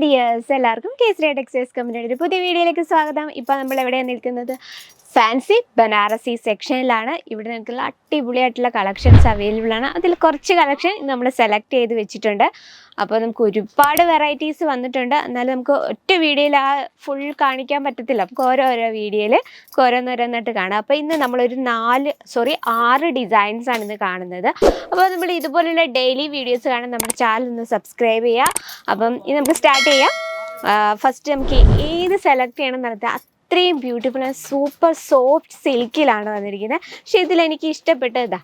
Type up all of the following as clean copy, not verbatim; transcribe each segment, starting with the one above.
Dears എല്ലാവർക്കും Kesari textiles കമ്പനിയുടെ ഒരു പുതിയ വീഡിയോയിലേക്ക് സ്വാഗതം. ഇപ്പോൾ നമ്മൾ എവിടെയാണ് നിൽക്കുന്നത്? ഫാൻസി ബനാറസി സെക്ഷനിലാണ്. ഇവിടെ നിൽക്കുന്ന അടിപൊളിയായിട്ടുള്ള കളക്ഷൻസ് അവൈലബിൾ ആണ്. അതിൽ കുറച്ച് കളക്ഷൻ നമ്മൾ സെലക്ട് ചെയ്ത് വെച്ചിട്ടുണ്ട്. അപ്പോൾ നമുക്ക് ഒരുപാട് വെറൈറ്റീസ് വന്നിട്ടുണ്ട്. എന്നാലും നമുക്ക് ഒറ്റ വീഡിയോയിൽ ആ ഫുൾ കാണിക്കാൻ പറ്റത്തില്ല. നമുക്ക് ഓരോരോ വീഡിയോയിൽ ഓരോന്നോരോന്നിട്ട് കാണാം. അപ്പോൾ ഇന്ന് നമ്മളൊരു 6 ഡിസൈൻസ് ആണ് ഇന്ന് കാണുന്നത്. അപ്പോൾ നമ്മൾ ഇതുപോലുള്ള ഡെയിലി വീഡിയോസ് കാണാൻ നമ്മുടെ ചാനൽ ഒന്ന് സബ്സ്ക്രൈബ് ചെയ്യുക. അപ്പം ഇനി നമുക്ക് സ്റ്റാർട്ട് ചെയ്യാം. ഫസ്റ്റ് നമുക്ക് ഏത് സെലക്ട് ചെയ്യണം നടത്തുക. അത്രയും ബ്യൂട്ടിഫുൾ ആൻഡ് സൂപ്പർ സോഫ്റ്റ് സിൽക്കിലാണ് വന്നിരിക്കുന്നത്. പക്ഷേ ഇതിലെനിക്ക് ഇഷ്ടപ്പെട്ടത്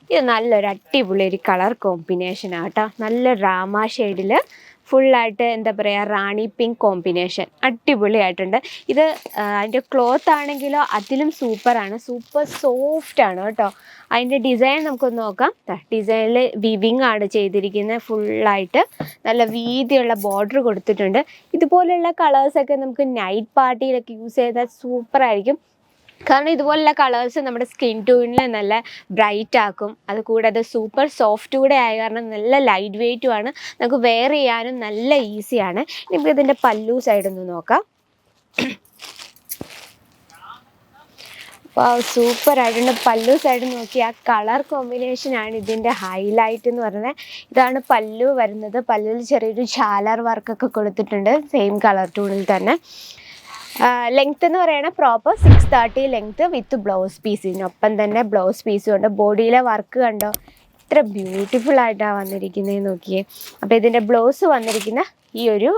ഇത് നല്ലൊരു അടിപൊളി ഒരു കളർ കോമ്പിനേഷനാണ് കേട്ടോ. നല്ല രാമ ഷെയ്ഡിൽ ഫുള്ളായിട്ട് എന്താ പറയുക, റാണി പിങ്ക് കോമ്പിനേഷൻ അടിപൊളിയായിട്ടുണ്ട്. ഇത് അതിൻ്റെ ക്ലോത്ത് ആണെങ്കിലോ അതിലും സൂപ്പറാണ്, സൂപ്പർ സോഫ്റ്റാണ് കേട്ടോ. അതിൻ്റെ ഡിസൈൻ നമുക്കൊന്ന് നോക്കാം. ഡിസൈനിൽ വിവിങ് ആണ് ചെയ്തിരിക്കുന്നത്. ഫുള്ളായിട്ട് നല്ല വീതിയുള്ള ബോർഡർ കൊടുത്തിട്ടുണ്ട്. ഇതുപോലെയുള്ള കളേഴ്സൊക്കെ നമുക്ക് നൈറ്റ് പാർട്ടിയിലൊക്കെ യൂസ് ചെയ്താൽ സൂപ്പറായിരിക്കും. കാരണം ഇതുപോലുള്ള കളേഴ്സ് നമ്മുടെ സ്കിൻ ടോണിൽ നല്ല ബ്രൈറ്റ് ആക്കും. അത് കൂടാതെ സൂപ്പർ സോഫ്റ്റ് കൂടെ ആയ കാരണം നല്ല ലൈറ്റ് വെയ്റ്റുമാണ്. നമുക്ക് വെയർ ചെയ്യാനും നല്ല ഈസിയാണ്. നമുക്ക് ഇതിൻ്റെ പല്ലു സൈഡൊന്ന് നോക്കാം. അപ്പോൾ സൂപ്പറായിട്ടുണ്ട്. പല്ലു സൈഡ് നോക്കി ആ കളർ കോമ്പിനേഷനാണ് ഇതിൻ്റെ ഹൈലൈറ്റ് എന്ന് പറയുന്നത്. ഇതാണ് പല്ലു വരുന്നത്. പല്ലുവിൽ ചെറിയൊരു ഝാലർ വർക്കൊക്കെ കൊടുത്തിട്ടുണ്ട് സെയിം കളർ ടൂണിൽ തന്നെ. ലെങ്ത് എന്ന് പറയുന്നത് proper 630 length with blouse piece. ഇതിനൊപ്പം തന്നെ ബ്ലൗസ് പീസും ഉണ്ട്. ബോഡിയിലെ വർക്ക് കണ്ടോ, ഇത്ര ബ്യൂട്ടിഫുൾ ആയിട്ടാണ് വന്നിരിക്കുന്നത് നോക്കിയേ. അപ്പോൾ ഇതിൻ്റെ ബ്ലൗസ് വന്നിരിക്കുന്ന ഈ ഒരു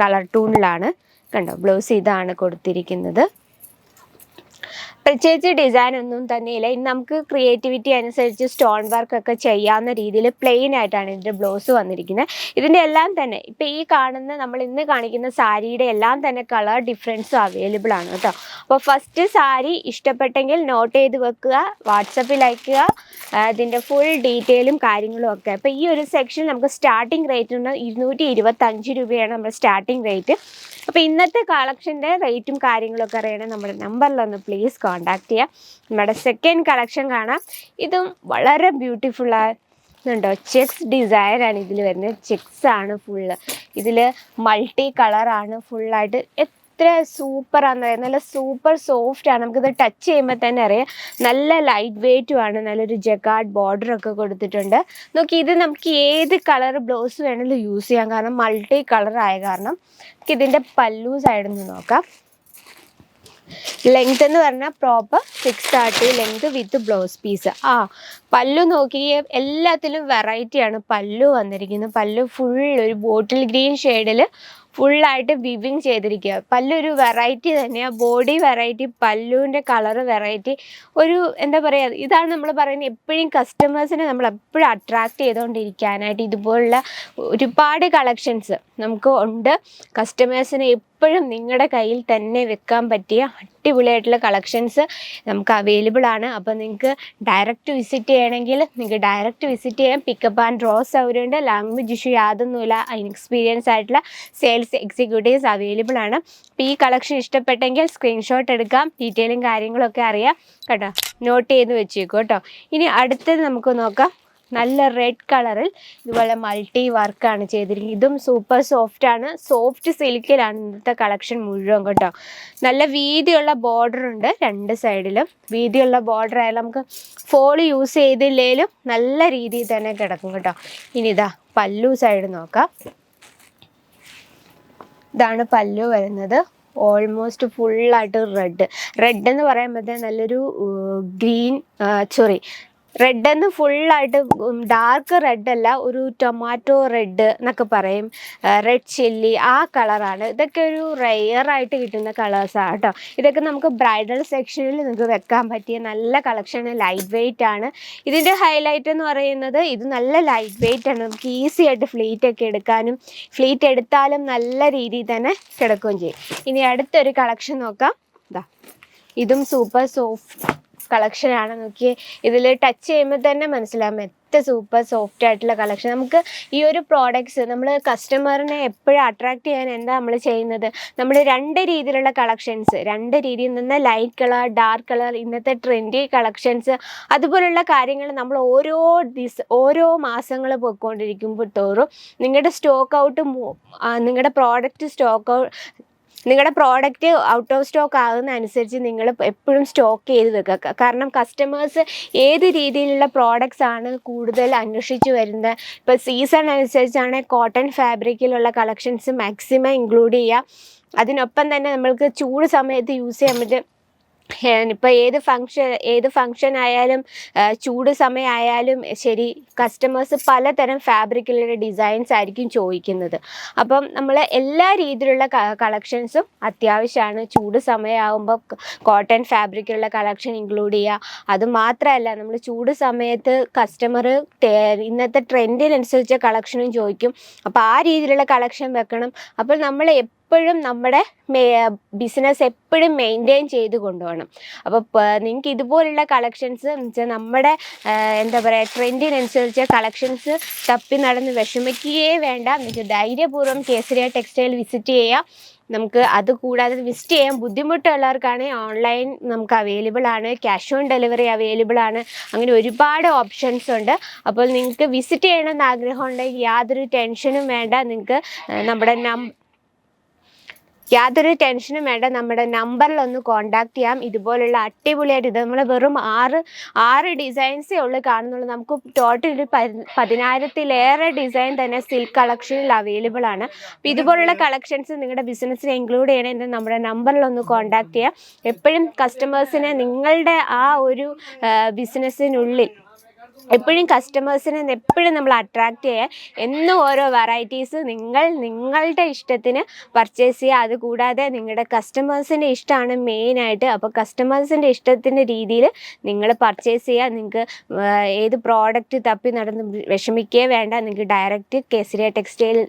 കളർ ടൂണിലാണ്. കണ്ടോ, ബ്ലൗസ് ഇതാണ് കൊടുത്തിരിക്കുന്നത്. പ്രത്യേകിച്ച് ഡിസൈൻ ഒന്നും തന്നെയില്ല. ഇനി നമുക്ക് ക്രിയേറ്റിവിറ്റി അനുസരിച്ച് സ്റ്റോൺ വർക്കൊക്കെ ചെയ്യാവുന്ന രീതിയിൽ പ്ലെയിൻ ആയിട്ടാണ് ഇതിൻ്റെ ബ്ലൗസ് വന്നിരിക്കുന്നത്. ഇതിൻ്റെ എല്ലാം തന്നെ ഇപ്പോൾ ഈ കാണുന്ന നമ്മൾ ഇന്ന് കാണിക്കുന്ന സാരിയുടെ എല്ലാം തന്നെ കളർ ഡിഫറൻസും അവൈലബിൾ ആണ് കേട്ടോ. അപ്പോൾ ഫസ്റ്റ് സാരി ഇഷ്ടപ്പെട്ടെങ്കിൽ നോട്ട് ചെയ്ത് വെക്കുക, വാട്സപ്പിൽ അയക്കുക, ഇതിൻ്റെ ഫുൾ ഡീറ്റെയിലും കാര്യങ്ങളും ഒക്കെ. അപ്പോൾ ഈ ഒരു സെക്ഷൻ നമുക്ക് സ്റ്റാർട്ടിംഗ് റേറ്റ് 225 രൂപയാണ് നമ്മുടെ സ്റ്റാർട്ടിംഗ് റേറ്റ്. അപ്പോൾ ഇന്നത്തെ കളക്ഷൻ്റെ റേറ്റും കാര്യങ്ങളൊക്കെ അറിയണം നമ്മുടെ നമ്പറിലൊന്ന് പ്ലീസ് കോൺടാക്ട് ചെയ്യുക. നമ്മുടെ സെക്കൻഡ് കളക്ഷൻ കാണാം. ഇതും വളരെ ബ്യൂട്ടിഫുള്ളായിട്ടുണ്ടോ. ചെക്സ് ഡിസൈനാണ് ഇതിൽ വരുന്നത്. ചെക്സ് ആണ് ഫുള്ള്. ഇതിൽ മൾട്ടി കളറാണ് ഫുള്ളായിട്ട്. എത്ര സൂപ്പറാന്ന് പറയുന്നത്. നല്ല സൂപ്പർ സോഫ്റ്റാണ്. നമുക്കിത് ടച്ച് ചെയ്യുമ്പോൾ തന്നെ അറിയാം നല്ല ലൈറ്റ് വെയ്റ്റുമാണ്. നല്ലൊരു ജക്കാർഡ് ബോർഡറൊക്കെ കൊടുത്തിട്ടുണ്ട്. നോക്കി, ഇത് നമുക്ക് ഏത് കളർ ബ്ലൗസ് വേണമെങ്കിലും യൂസ് ചെയ്യാം. കാരണം മൾട്ടി കളർ ആയ കാരണം. നമുക്ക് ഇതിൻ്റെ പല്ലു സൈഡിൽ നിന്ന് നോക്കാം. ലെങ്ത് എന്ന് പറഞ്ഞാൽ proper 630 length with blouse piece. Pallu നോക്കി, എല്ലാത്തിലും വെറൈറ്റിയാണ് പല്ലു വന്നിരിക്കുന്നത്. പല്ലു ഫുൾ ഒരു ബോട്ടിൽ ഗ്രീൻ ഷെയ്ഡിൽ ഫുള്ളായിട്ട് വിവിങ് ചെയ്തിരിക്കുക. പല്ലൊരു വെറൈറ്റി തന്നെയാണ്. ബോഡി വെറൈറ്റി, പല്ലുവിൻ്റെ കളറ് വെറൈറ്റി. ഒരു എന്താ പറയുക, ഇതാണ് നമ്മൾ പറയുന്നത് എപ്പോഴും കസ്റ്റമേഴ്സിനെ നമ്മൾ എപ്പോഴും അട്രാക്റ്റ് ചെയ്തുകൊണ്ടിരിക്കാനായിട്ട് ഇതുപോലുള്ള ഒരുപാട് കളക്ഷൻസ് നമുക്ക് ഉണ്ട്. കസ്റ്റമേഴ്സിനെ എപ്പോഴും നിങ്ങളുടെ കയ്യിൽ തന്നെ വെക്കാൻ പറ്റിയ അടിപൊളിയായിട്ടുള്ള കളക്ഷൻസ് നമുക്ക് അവൈലബിൾ ആണ്. അപ്പോൾ നിങ്ങൾക്ക് ഡയറക്റ്റ് വിസിറ്റ് ചെയ്യണമെങ്കിൽ നിങ്ങൾക്ക് ഡയറക്റ്റ് വിസിറ്റ് ചെയ്യാം. പിക്കപ്പ് ആൻഡ് ഡ്രോ സൗകര്യമുണ്ട്. ലാംഗ്വേജ് ഇഷ്യൂ യാതൊന്നുമില്ല. അതിന് എക്സ്പീരിയൻസ് ആയിട്ടുള്ള സെയിൽസ് എക്സിക്യൂട്ടീവ്സ് അവൈലബിൾ ആണ്. അപ്പോൾ ഈ കളക്ഷൻ ഇഷ്ടപ്പെട്ടെങ്കിൽ സ്ക്രീൻഷോട്ട് എടുക്കാം. ഡീറ്റെയിലും കാര്യങ്ങളൊക്കെ അറിയാം കേട്ടോ. നോട്ട് ചെയ്ത് വെച്ചേക്കും കേട്ടോ. ഇനി അടുത്തത് നമുക്ക് നോക്കാം. നല്ല റെഡ് കളറിൽ ഇതുപോലെ മൾട്ടി വർക്കാണ് ചെയ്തിരിക്കുന്നത്. ഇതും സൂപ്പർ സോഫ്റ്റാണ്. സോഫ്റ്റ് സിൽക്കിലാണ് ഇന്നത്തെ കളക്ഷൻ മുഴുവൻ കേട്ടോ. നല്ല വീതിയുള്ള ബോർഡർ ഉണ്ട് രണ്ട് സൈഡിലും. വീതിയുള്ള ബോർഡർ ആയാലും നമുക്ക് ഫോൾ യൂസ് ചെയ്തില്ലേലും നല്ല രീതിയിൽ തന്നെ കിടക്കും കേട്ടോ. ഇനി ഇതാ പല്ലു സൈഡ് നോക്കാം. ഇതാണ് പല്ലു വരുന്നത്. ഓൾമോസ്റ്റ് ഫുള്ളായിട്ട് റെഡ് എന്ന് പറയുമ്പോഴത്തേ നല്ലൊരു റെഡ് എന്ന് ഫുള്ളായിട്ട് ഡാർക്ക് റെഡ് അല്ല, ഒരു ടൊമാറ്റോ റെഡ് എന്നൊക്കെ പറയും, റെഡ് ചില്ലി, ആ കളറാണ്. ഇതൊക്കെ ഒരു റെയറായിട്ട് കിട്ടുന്ന കളേഴ്സാണ് കേട്ടോ. ഇതൊക്കെ നമുക്ക് ബ്രൈഡൽ സെക്ഷനിൽ നിങ്ങൾക്ക് വെക്കാൻ പറ്റിയ നല്ല കളക്ഷന്. ലൈറ്റ് വെയ്റ്റ് ആണ് ഇതിൻ്റെ ഹൈലൈറ്റ് എന്ന് പറയുന്നത്. ഇത് നല്ല ലൈറ്റ് വെയ്റ്റ് ആണ്. നമുക്ക് ഈസി ആയിട്ട് ഫ്ലീറ്റ് ഒക്കെ എടുക്കാനും, ഫ്ലീറ്റ് എടുത്താലും നല്ല രീതിയിൽ തന്നെ കിടക്കുകയും ചെയ്യും. ഇനി അടുത്തൊരു കളക്ഷൻ നോക്കാം. ഇതും സൂപ്പർ കളക്ഷനാണ്. നോക്കിയേ, ഇതിൽ ടച്ച് ചെയ്യുമ്പോൾ തന്നെ മനസ്സിലാവും സൂപ്പർ സോഫ്റ്റ് ആയിട്ടുള്ള കളക്ഷൻ. നമുക്ക് ഈ ഒരു പ്രോഡക്ട്സ് നമ്മൾ കസ്റ്റമറിനെ എപ്പോഴും അട്രാക്ട് ചെയ്യാൻ എന്താ നമ്മൾ ചെയ്യുന്നത്, നമ്മൾ രണ്ട് രീതിയിലുള്ള കളക്ഷൻസ്, രണ്ട് രീതിയിൽ നിന്ന് ലൈറ്റ് കളർ, ഡാർക്ക് കളർ, ഇന്നത്തെ ട്രെൻഡി കളക്ഷൻസ്, അതുപോലുള്ള കാര്യങ്ങൾ നമ്മൾ ഓരോ മാസങ്ങൾ പോയിക്കൊണ്ടിരിക്കുമ്പോൾ തോറും നിങ്ങളുടെ സ്റ്റോക്ക് ഔട്ട്, നിങ്ങളുടെ പ്രോഡക്റ്റ് ഔട്ട് ഓഫ് സ്റ്റോക്ക് ആകുന്ന അനുസരിച്ച് നിങ്ങൾ എപ്പോഴും സ്റ്റോക്ക് ചെയ്ത് വെക്കുക. കാരണം കസ്റ്റമേഴ്സ് ഏത് രീതിയിലുള്ള പ്രോഡക്റ്റ്സ് ആണ് കൂടുതൽ അന്വേഷിച്ച് വരുന്നത്. ഇപ്പോൾ സീസൺ അനുസരിച്ചാണ് കോട്ടൺ ഫാബ്രിക്കിലുള്ള കളക്ഷൻസ് മാക്സിമം ഇൻക്ലൂഡ് ചെയ്യുക. അതിനൊപ്പം തന്നെ നമ്മൾക്ക് ചൂട് സമയത്ത് യൂസ് ചെയ്യാൻ പറ്റും. ഇപ്പോൾ ഏത് ഫങ്ഷൻ ആയാലും ചൂട് സമയമായാലും ശരി, കസ്റ്റമേഴ്സ് പലതരം ഫാബ്രിക്കിലുള്ള ഡിസൈൻസ് ആയിരിക്കും ചോദിക്കുന്നത്. അപ്പം നമ്മൾ എല്ലാ രീതിയിലുള്ള കളക്ഷൻസും അത്യാവശ്യമാണ്. ചൂട് സമയമാകുമ്പോൾ കോട്ടൺ ഫാബ്രിക്കുള്ള കളക്ഷൻ ഇൻക്ലൂഡ് ചെയ്യുക. അതുമാത്രമല്ല, നമ്മൾ ചൂട് സമയത്ത് കസ്റ്റമർ ഇന്നത്തെ ട്രെൻഡിനനുസരിച്ച കളക്ഷനും ചോദിക്കും. അപ്പോൾ ആ രീതിയിലുള്ള കളക്ഷൻ വെക്കണം. അപ്പോൾ നമ്മൾ എപ്പോഴും നമ്മുടെ ബിസിനസ് എപ്പോഴും മെയിൻറ്റെയിൻ ചെയ്ത് കൊണ്ടുപോകണം. അപ്പോൾ നിങ്ങൾക്ക് ഇതുപോലുള്ള കളക്ഷൻസ് എന്ന് വെച്ചാൽ നമ്മുടെ എന്താ പറയുക, ട്രെൻഡിനനുസരിച്ച് കളക്ഷൻസ് തപ്പി നടന്ന് വിഷമിക്കുകയേ വേണ്ട. നിങ്ങൾക്ക് ധൈര്യപൂർവ്വം കേസരിയ ടെക്സ്റ്റൈൽ വിസിറ്റ് ചെയ്യുക. നമുക്ക് അത് കൂടാതെ വിസിറ്റ് ചെയ്യാൻ ബുദ്ധിമുട്ടുള്ളവർക്കാണെങ്കിൽ ഓൺലൈൻ നമുക്ക് അവൈലബിൾ ആണ്, ക്യാഷ് ഓൺ ഡെലിവറി അവൈലബിൾ ആണ്. അങ്ങനെ ഒരുപാട് ഓപ്ഷൻസ് ഉണ്ട്. അപ്പോൾ നിങ്ങൾക്ക് വിസിറ്റ് ചെയ്യണമെന്ന് ആഗ്രഹമുണ്ടെങ്കിൽ യാതൊരു ടെൻഷനും വേണ്ട. നിങ്ങൾക്ക് യാതൊരു ടെൻഷനും വേണ്ട, നമ്മുടെ നമ്പറിലൊന്ന് കോൺടാക്ട് ചെയ്യാം. ഇതുപോലുള്ള അടിപൊളിയായിട്ട്, ഇത് നമ്മൾ വെറും ആറ് ഡിസൈൻസേ ഉള്ളൂ കാണുന്നുള്ളൂ. നമുക്ക് ടോട്ടൽ ഒരു 10,000-ലേറെ ഡിസൈൻ തന്നെ സിൽക്ക് കളക്ഷനിൽ അവൈലബിൾ ആണ്. അപ്പോൾ ഇതുപോലുള്ള കളക്ഷൻസ് നിങ്ങളുടെ ബിസിനസ്സിൽ ഇൻക്ലൂഡ് ചെയ്യണമെങ്കിൽ നമ്മുടെ നമ്പറിലൊന്ന് കോൺടാക്ട് ചെയ്യാം. എപ്പോഴും കസ്റ്റമേഴ്സിനെ നിങ്ങളുടെ ആ ഒരു ബിസിനസ്സിനുള്ളിൽ എപ്പോഴും കസ്റ്റമേഴ്സിനെ എപ്പോഴും നമ്മൾ അട്രാക്റ്റ് ചെയ്യാൻ എന്നും ഓരോ വെറൈറ്റീസ് നിങ്ങളുടെ ഇഷ്ടത്തിന് പർച്ചേസ് ചെയ്യുക. അതുകൂടാതെ നിങ്ങളുടെ കസ്റ്റമേഴ്സിൻ്റെ ഇഷ്ടമാണ് മെയിനായിട്ട്. അപ്പോൾ കസ്റ്റമേഴ്സിൻ്റെ ഇഷ്ടത്തിൻ്റെ രീതിയിൽ നിങ്ങൾ പർച്ചേസ് ചെയ്യുക. നിങ്ങൾക്ക് ഏത് പ്രോഡക്റ്റ് തപ്പി നടന്ന് വിഷമിക്കുകയേ വേണ്ട. നിങ്ങൾക്ക് ഡയറക്റ്റ് കേസരിയ ടെക്സ്റ്റൈൽ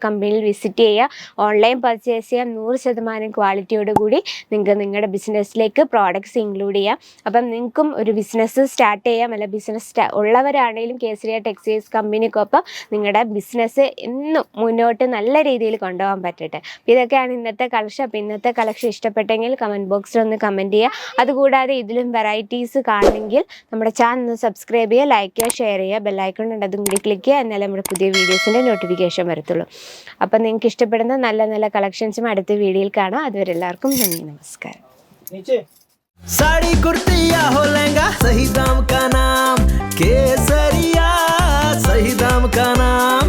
കമ്പനിയിൽ വിസിറ്റ് ചെയ്യുക, ഓൺലൈൻ പർച്ചേസ് ചെയ്യാം. 100% ക്വാളിറ്റിയോട് കൂടി നിങ്ങൾക്ക് നിങ്ങളുടെ ബിസിനസ്സിലേക്ക് പ്രോഡക്റ്റ്സ് ഇൻക്ലൂഡ് ചെയ്യാം. അപ്പം നിങ്ങൾക്കും ഒരു ബിസിനസ് സ്റ്റാർട്ട് ചെയ്യാം. അല്ല, ബിസിനസ് ഉള്ളവരാണെങ്കിലും കേസരിയ ടെക്സ്റ്റൈൽസ് കമ്പനിക്കൊപ്പം നിങ്ങളുടെ ബിസിനസ് എന്നും മുന്നോട്ട് നല്ല രീതിയിൽ കൊണ്ടുപോകാൻ പറ്റട്ടെ. ഇതൊക്കെയാണ് ഇന്നത്തെ കളക്ഷൻ. അപ്പോൾ ഇന്നത്തെ കളക്ഷൻ ഇഷ്ടപ്പെട്ടെങ്കിൽ കമൻറ്റ് ബോക്സിൽ ഒന്ന് കമൻറ്റ് ചെയ്യുക. അതുകൂടാതെ ഇതിലും വെറൈറ്റീസ് കാണണമെങ്കിൽ നമ്മുടെ ചാനൽ ഒന്ന് സബ്സ്ക്രൈബ് ചെയ്യുക, ലൈക്ക് ചെയ്യുക, ഷെയർ ചെയ്യുക. ബെല്ലൈക്കൺ ഉണ്ട്, അതും കൂടി ക്ലിക്ക് ചെയ്യുക. എന്നാലും നമ്മുടെ പുതിയ വീഡിയോസിൻ്റെ നോട്ടിഫിക്കേഷൻ വരത്തുള്ളൂ. അപ്പം നിങ്ങൾക്ക് ഇഷ്ടപ്പെടുന്ന നല്ല നല്ല കളക്ഷൻസും അടുത്ത വീഡിയോയിൽ കാണാം. അതുവരെ എല്ലാവർക്കും നന്ദി, നമസ്കാരം. साड़ी कुर्ती या हो लहंगा, सही दाम का नाम केसरिया, सही दाम का नाम